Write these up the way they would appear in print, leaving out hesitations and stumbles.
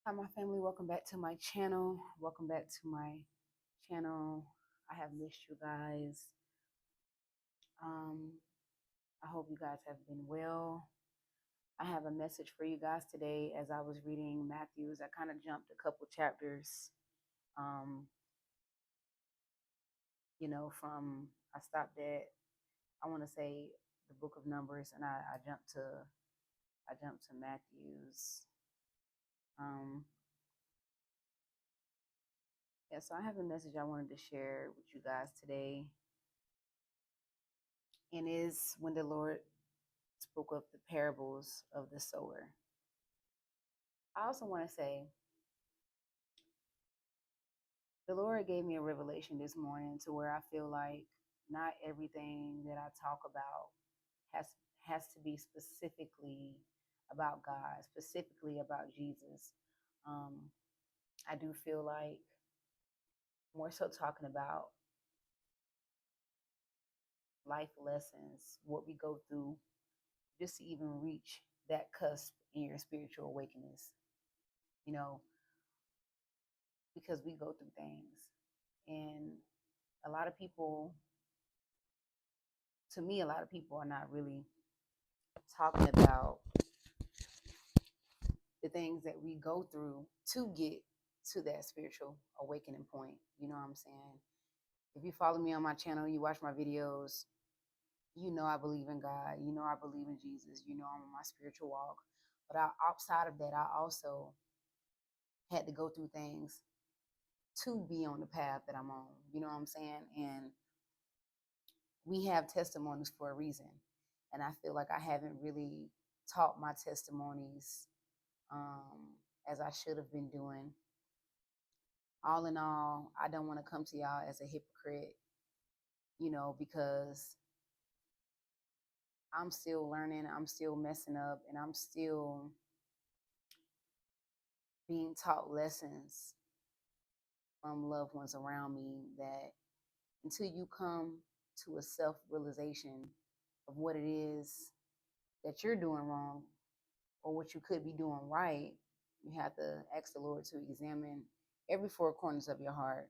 Hi, my family. Welcome back to my channel. Welcome back to my channel. I have missed you guys. Um, I hope you guys have been well. I have a message for you guys today. As I was reading Matthew's, I kind of jumped a couple chapters. Um, from I stopped at I want to say the book of Numbers, and I jumped to Matthew's. Um, yeah, so I have a message I wanted to share with you guys today, and is when the Lord spoke of the parables of the sower. I also want to say the Lord gave me a revelation this morning to where I feel like not everything that I talk about has has to be specifically about God, specifically about Jesus. Um, I do feel like more so talking about life lessons, what we go through, just to even reach that cusp in your spiritual awakeness. You know, because we go through things, and a lot of people, to me, a lot of people are not really talking about the things that we go through to get to that spiritual awakening point. You know what I'm saying? If you follow me on my channel, you watch my videos, you know I believe in God, you know I believe in Jesus, you know I'm on my spiritual walk. But outside of that, I also had to go through things to be on the path that I'm on. You know what I'm saying? And we have testimonies for a reason. And I feel like I haven't really taught my testimonies as I should have been doing. All in all, I don't want to come to y'all as a hypocrite, because I'm still learning, I'm still messing up, and I'm still being taught lessons from loved ones around me that until you come to a self realization of what it is that you're doing wrong or what you could be doing right, you have to ask the Lord to examine every four corners of your heart.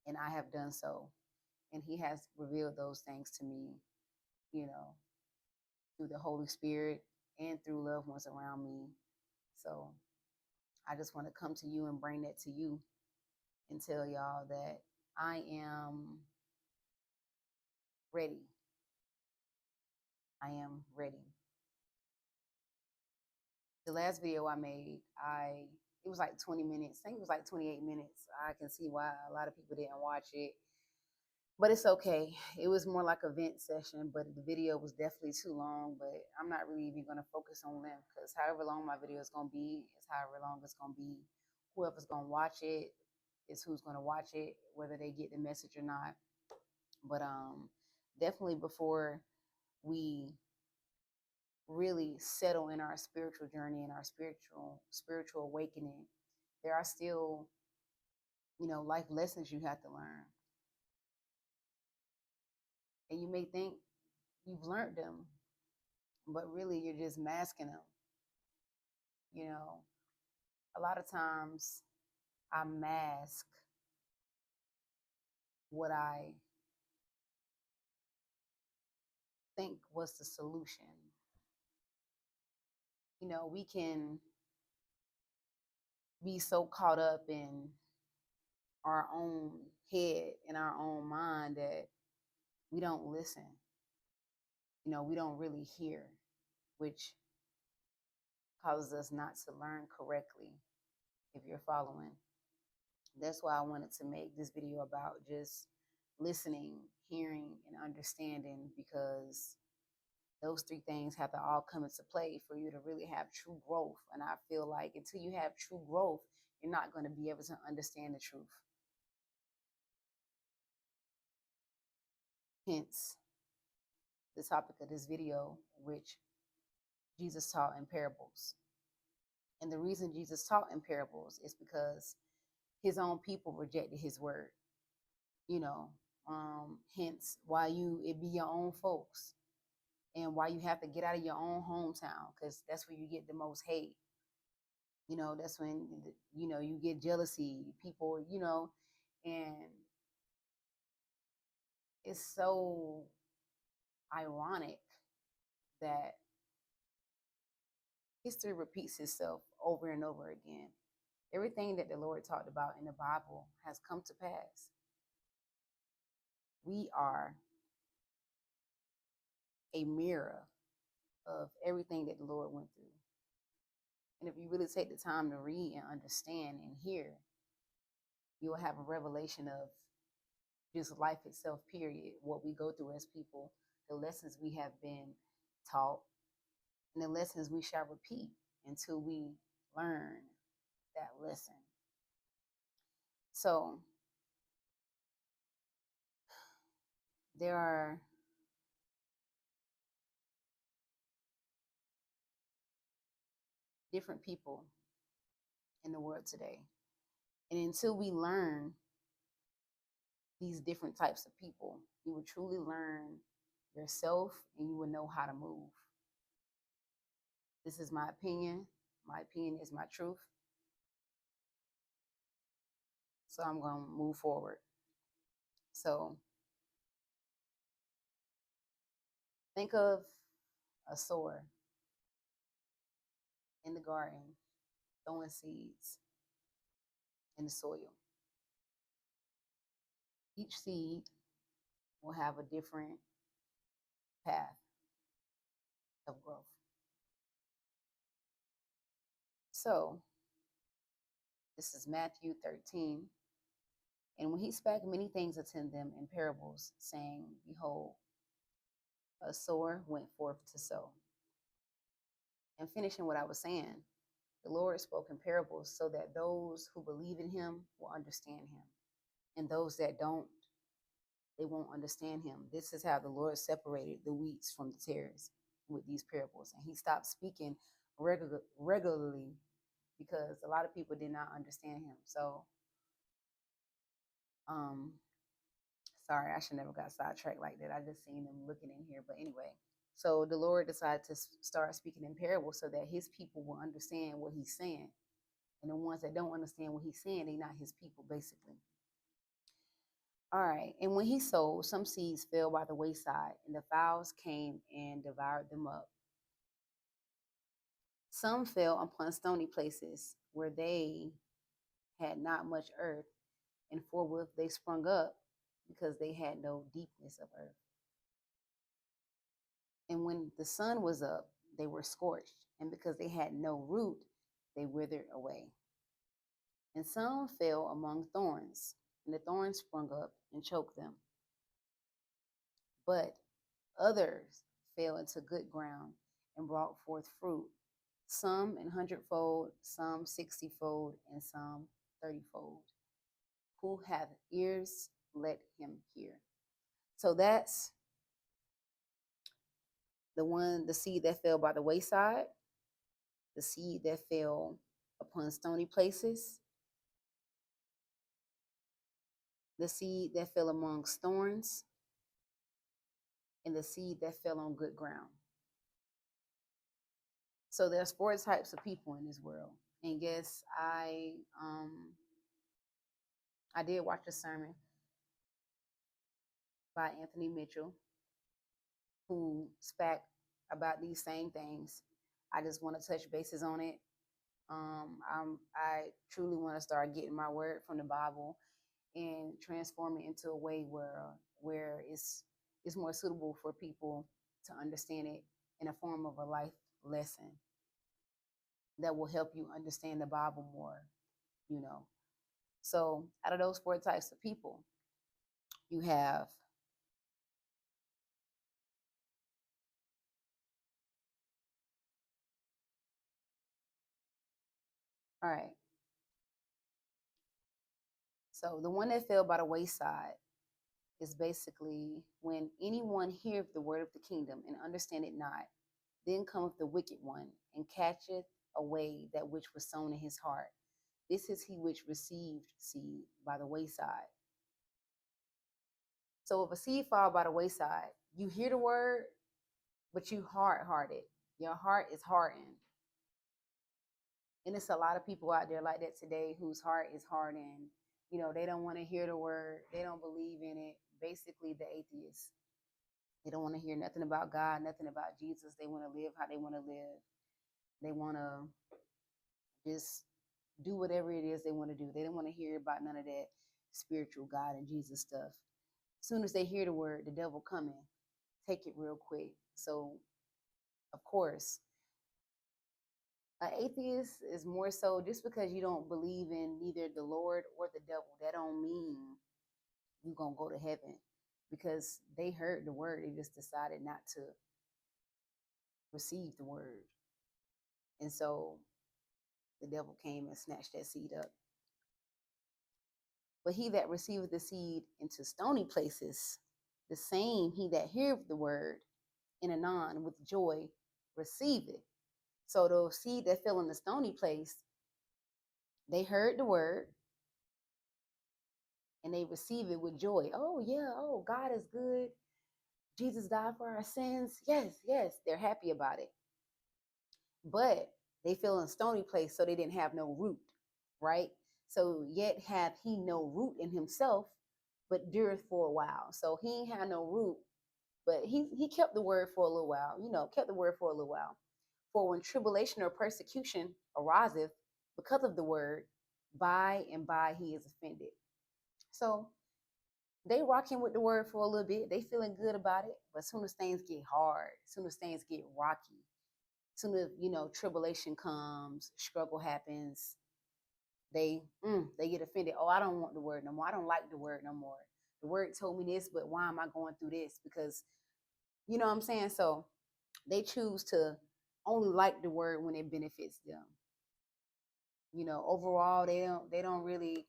And I have done so. And He has revealed those things to me, you know, through the Holy Spirit and through loved ones around me. So I just want to come to you and bring that to you and tell y'all that I am ready. I am ready. The last video I made, it was like 20 minutes. I think it was like 28 minutes. I can see why a lot of people didn't watch it, but it's okay. It was more like a vent session, but the video was definitely too long. But I'm not really even going to focus on length, because however long my video is going to be is however long it's going to be. Whoever's going to watch it is who's going to watch it, whether they get the message or not. But definitely before we really settle in our spiritual journey and our spiritual awakening, there are still, life lessons you have to learn. And you may think you've learned them, but really you're just masking them. You know, a lot of times I mask what I think was the solution. We can be so caught up in our own head and our own mind that we don't listen. We don't really hear, which causes us not to learn correctly, if you're following. That's why I wanted to make this video about just listening, hearing, and understanding, because those three things have to all come into play for you to really have true growth. And I feel like until you have true growth, you're not going to be able to understand the truth. Hence, the topic of this video, which Jesus taught in parables. And the reason Jesus taught in parables is because his own people rejected his word. You know, hence why it be your own folks, and why you have to get out of your own hometown, because that's where you get the most hate. That's when, you get jealousy, people, and it's so ironic that history repeats itself over and over again. Everything that the Lord talked about in the Bible has come to pass. We are a mirror of everything that the Lord went through. And if you really take the time to read and understand and hear, you will have a revelation of just life itself, period. What we go through as people, the lessons we have been taught, and the lessons we shall repeat until we learn that lesson. So there are different people in the world today. And until we learn these different types of people, you will truly learn yourself and you will know how to move. This is my opinion. My opinion is my truth. So I'm going to move forward. So think of a sower in the garden throwing seeds in the soil. Each seed will have a different path of growth. So this is Matthew 13. And when he spake many things unto them in parables, saying, Behold, a sower went forth to sow. And finishing what I was saying, the Lord spoke in parables so that those who believe in him will understand him. And those that don't, they won't understand him. This is how the Lord separated the wheats from the tares with these parables. And he stopped speaking regularly because a lot of people did not understand him. So, sorry, I should never got sidetracked like that. I just seen them looking in here. But anyway, so the Lord decided to start speaking in parables so that his people will understand what he's saying. And the ones that don't understand what he's saying, they're not his people, basically. All right. And when he sowed, some seeds fell by the wayside, and the fowls came and devoured them up. Some fell upon stony places where they had not much earth, and forthwith they sprung up because they had no deepness of earth. And when the sun was up, they were scorched, and because they had no root, they withered away. And some fell among thorns, and the thorns sprung up and choked them. But others fell into good ground and brought forth fruit, some an hundredfold, some 60-fold, and some 30-fold. Who hath ears, let him hear. So that's the seed that fell by the wayside, the seed that fell upon stony places, the seed that fell amongst thorns, and the seed that fell on good ground. So there's 4 types of people in this world. And yes, I did watch a sermon by Anthony Mitchell who spoke about these same things. I just want to touch bases on it. I truly want to start getting my word from the Bible and transform it into a way where it's more suitable for people to understand it in a form of a life lesson that will help you understand the Bible more. So out of those 4 types of people, you have all right. So the one that fell by the wayside is basically when anyone heareth the word of the kingdom and understand it not, then cometh the wicked one and catcheth away that which was sown in his heart. This is he which received seed by the wayside. So if a seed fall by the wayside, you hear the word, but you hard-hearted. Your heart is hardened. And it's a lot of people out there like that today whose heart is hardened. They don't want to hear the word. They don't believe in it. Basically, the atheists. They don't want to hear nothing about God, nothing about Jesus. They want to live how they want to live. They want to just do whatever it is they want to do. They don't want to hear about none of that spiritual God and Jesus stuff. As soon as they hear the word, the devil coming, take it real quick. So, of course, an atheist is more so just because you don't believe in neither the Lord or the devil, that don't mean you're going to go to heaven because they heard the word. They just decided not to receive the word. And so the devil came and snatched that seed up. But he that receiveth the seed into stony places, the same he that heareth the word, and anon with joy receive it. So the seed that fell in the stony place, they heard the word and they receive it with joy. Oh yeah, oh, God is good. Jesus died for our sins. Yes, yes, they're happy about it. But they fell in a stony place, so they didn't have no root, right? So yet hath he no root in himself, but dureth for a while. So he ain't had no root, but he kept the word for a little while, kept the word for a little while. For when tribulation or persecution ariseth because of the word, by and by he is offended. So they rocking with the word for a little bit. They feeling good about it. But as soon as things get hard, as soon as things get rocky, as soon as, tribulation comes, struggle happens, they get offended. Oh, I don't want the word no more. I don't like the word no more. The word told me this, but why am I going through this? Because, you know what I'm saying? So they choose to only like the word when it benefits them. Overall, they don't really,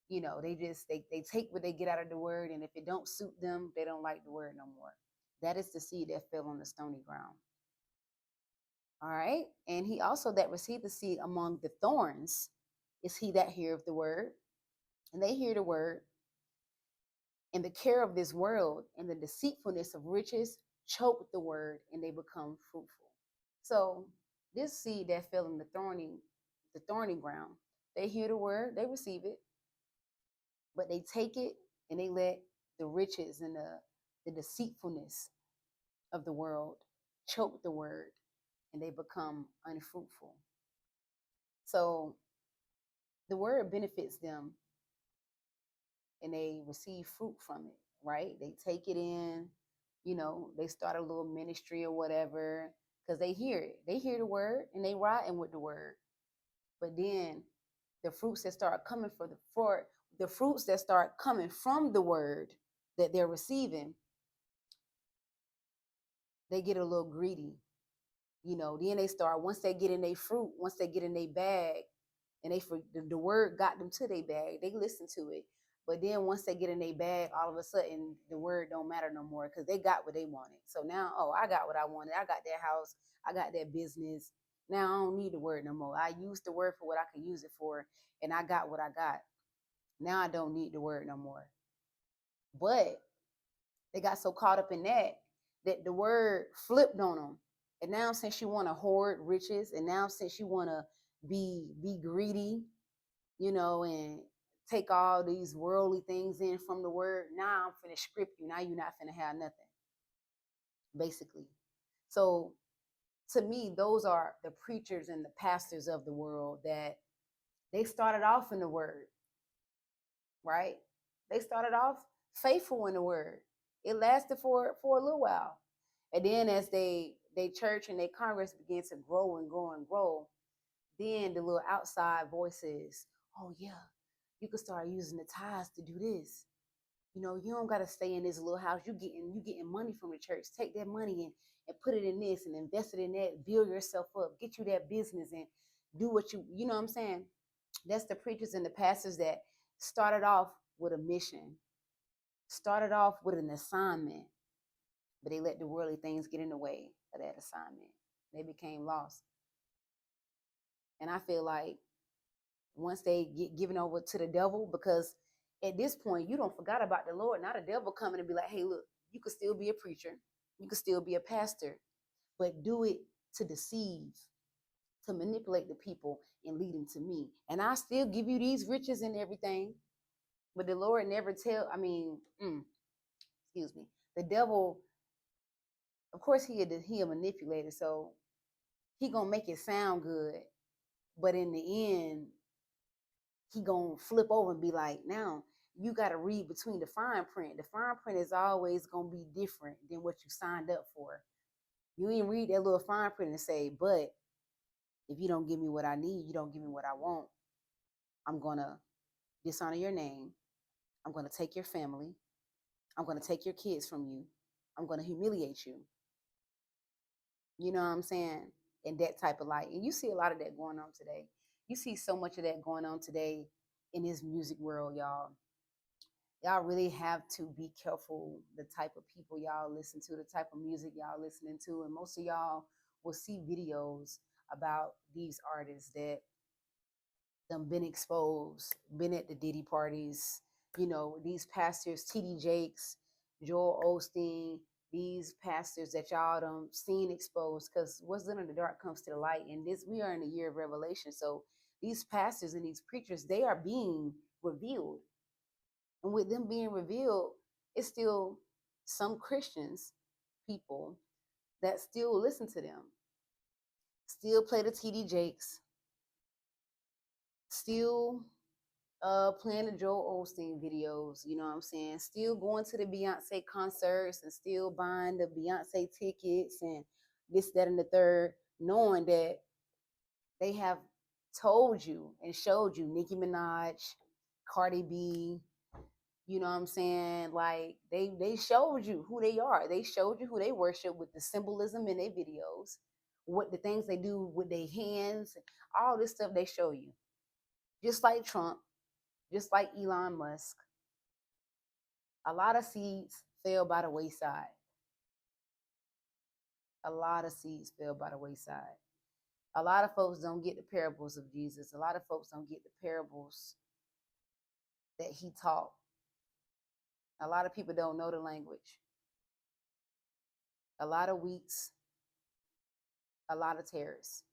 they take what they get out of the word, and if it don't suit them, they don't like the word no more. That is the seed that fell on the stony ground. All right. And he also that received the seed among the thorns is he that heareth the word, and they hear the word, and the care of this world and the deceitfulness of riches choke the word, and they become fruitful. So this seed that fell in the thorny ground, they hear the word, they receive it, but they take it and they let the riches and the deceitfulness of the world choke the word, and they become unfruitful. So the word benefits them and they receive fruit from it, right? They take it in, they start a little ministry or whatever because they hear it. They hear the word and they riding with the word. But then the fruits that start coming for the fruits that start coming from the word that they're receiving, they get a little greedy. Then they start, once they get in their fruit, once they get in their bag, and the word got them to their bag, they listen to it. But then once they get in their bag, all of a sudden the word don't matter no more because they got what they wanted. So now, oh, I got what I wanted. I got that house. I got that business. Now I don't need the word no more. I used the word for what I could use it for, and I got what I got. Now I don't need the word no more. But they got so caught up in that the word flipped on them. And now since you want to hoard riches, and now since you want to be greedy, and take all these worldly things in from the word, now I'm finna script you. Now you're not finna have nothing, basically. So to me, those are the preachers and the pastors of the world that they started off in the word, right? They started off faithful in the word. It lasted for a little while. And then as they church and their Congress began to grow and grow and grow, then the little outside voices, oh yeah, you could start using the tithes to do this. You don't gotta stay in this little house. You getting money from the church. Take that money and put it in this and invest it in that, build yourself up, get you that business and do what you know what I'm saying? That's the preachers and the pastors that started off with a mission, started off with an assignment, but they let the worldly things get in the way of that assignment. They became lost. And I feel like once they get given over to the devil, because at this point, you don't forgot about the Lord. Now the devil coming and be like, hey, look, you could still be a preacher. You could still be a pastor, but do it to deceive. to manipulate the people and lead them to me. And I still give you these riches and everything. But the Lord never tell, excuse me. The devil, of course, he a manipulator, so he gonna make it sound good, but in the end, he gonna flip over and be like, now you gotta read between the fine print. The fine print is always gonna be different than what you signed up for. You ain't read that little fine print and say, but if you don't give me what I need, you don't give me what I want, I'm gonna dishonor your name. I'm gonna take your family. I'm gonna take your kids from you. I'm gonna humiliate you. You know what I'm saying? In that type of light. And you see a lot of that going on today. You see so much of that going on today in this music world, y'all. Y'all really have to be careful the type of people y'all listen to, the type of music y'all listening to. And most of y'all will see videos about these artists that them been exposed, been at the Diddy parties, these pastors, TD Jakes, Joel Osteen, these pastors that y'all done seen exposed, because what's done in the dark comes to the light. And this, we are in the year of revelation. So these pastors and these preachers, they are being revealed. And with them being revealed, it's still some Christians, people, that still listen to them, still play the TD Jakes, still playing the Joel Osteen videos, you know what I'm saying? Still going to the Beyonce concerts and still buying the Beyonce tickets and this, that, and the third, knowing that they have told you and showed you Nicki Minaj, Cardi B, you know what I'm saying? Like they showed you who they are. They showed you who they worship with the symbolism in their videos, what the things they do with their hands, all this stuff they show you. Just like Trump, just like Elon Musk, a lot of seeds fell by the wayside. A lot of seeds fell by the wayside. A lot of folks don't get the parables of Jesus. A lot of folks don't get the parables that he taught. A lot of people don't know the language. A lot of wheats, a lot of tares.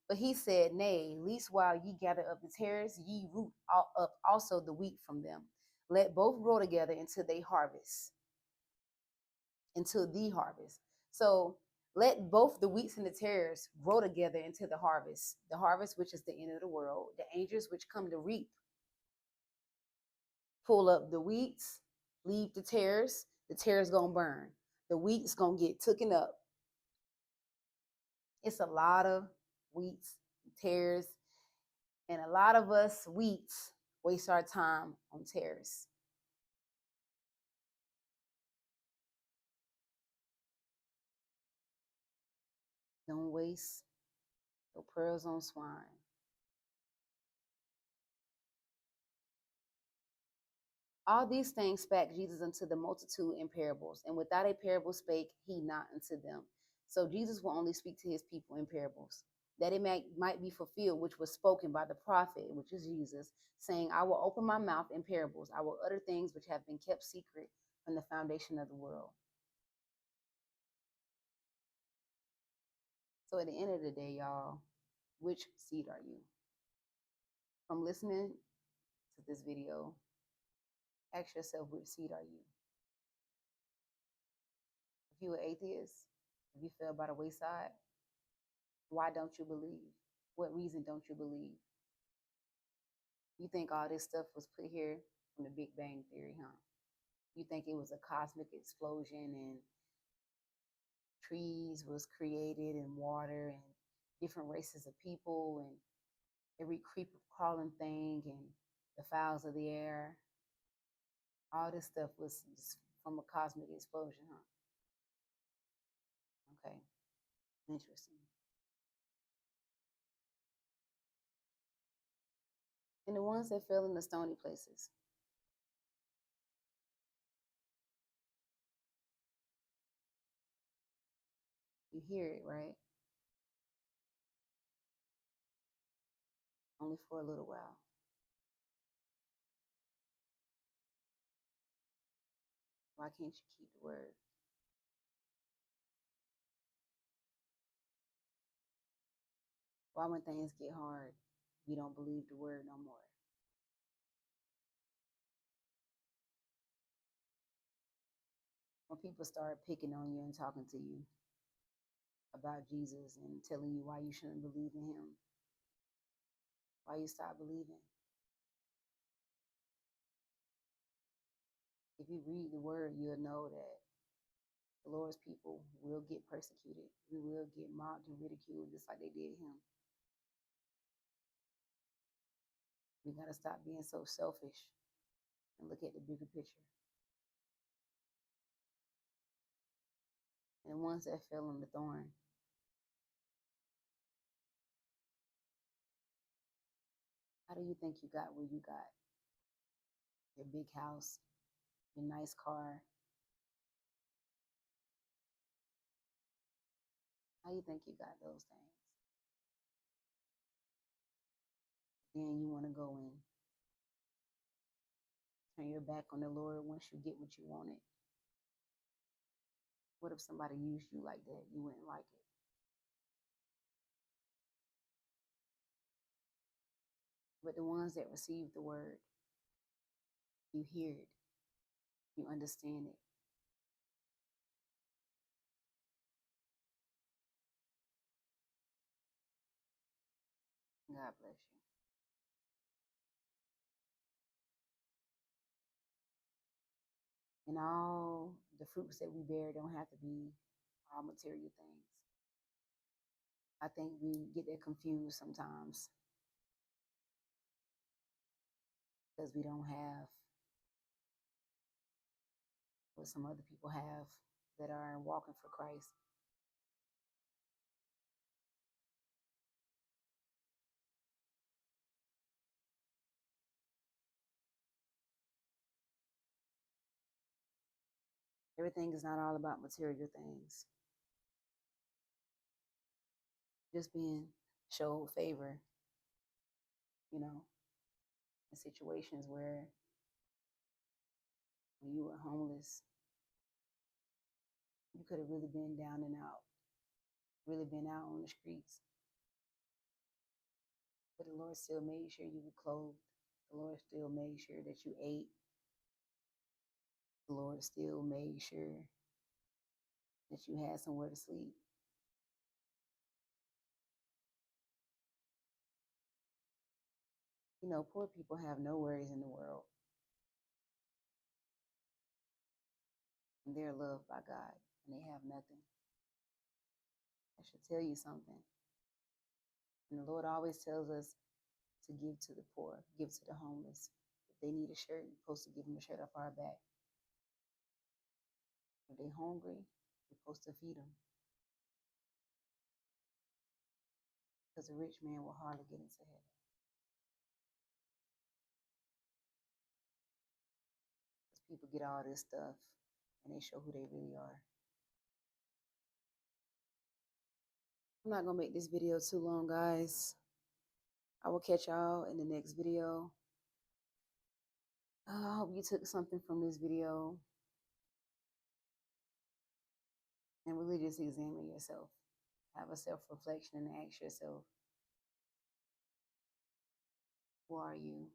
But he said, nay, least while ye gather up the tares, ye root up also the wheat from them. Let both grow together until they harvest, until the harvest. So let both the wheats and the tares grow together into the harvest which is the end of the world, the angels which come to reap. Pull up the wheats, leave the tares gonna burn. The wheat's gonna get taken up. It's a lot of wheats, tares, and a lot of us wheats waste our time on tares. Don't waste your pearls on swine. All these things spake Jesus unto the multitude in parables, and without a parable spake he not unto them. So Jesus will only speak to his people in parables, that it might be fulfilled, which was spoken by the prophet, which is Jesus, saying, I will open my mouth in parables. I will utter things which have been kept secret from the foundation of the world. So at the end of the day, y'all, which seed are you? From listening to this video, ask yourself, which seed are you? If you're an atheist, if you fell by the wayside, why don't you believe? What reason don't you believe? You think all this stuff was put here from the Big Bang Theory, huh? You think it was a cosmic explosion and trees was created and water and different races of people and every creeper crawling thing and the fowls of the air. All this stuff was just from a cosmic explosion, huh? Okay, interesting. And the ones that fell in the stony places, you hear it, right? Only for a little while. Why can't you keep the word? Why, when things get hard, you don't believe the word no more? When people start picking on you and talking to you about Jesus and telling you why you shouldn't believe in him, why you stop believing? If you read the word, you'll know that the Lord's people will get persecuted. We will get mocked and ridiculed just like they did him. We got to stop being so selfish and look at the bigger picture. And the ones that fell on the thorn, how do you think you got where you got? Your big house, your nice car. How do you think you got those things? Then you want to go and turn your back on the Lord once you get what you wanted. What if somebody used you like that? You wouldn't like it. But the ones that receive the word, you hear it, you understand it. God bless you. And all the fruits that we bear don't have to be all material things. I think we get that confused sometimes because we don't have what some other people have that are walking for Christ. Everything is not all about material things. Just being showed favor, you know, in situations where when you were homeless, you could have really been down and out, really been out on the streets. But the Lord still made sure you were clothed. The Lord still made sure that you ate. The Lord still made sure that you had somewhere to sleep. You know, poor people have no worries in the world. And they're loved by God and they have nothing. I should tell you something. And the Lord always tells us to give to the poor, give to the homeless. If they need a shirt, you're supposed to give them a shirt off our back. If they're hungry, you're supposed to feed them. Because a rich man will hardly get into heaven. Because people get all this stuff and they show who they really are. I'm not going to make this video too long, guys. I will catch y'all in the next video. I hope you took something from this video and really just examine yourself. Have a self-reflection and ask yourself, who are you?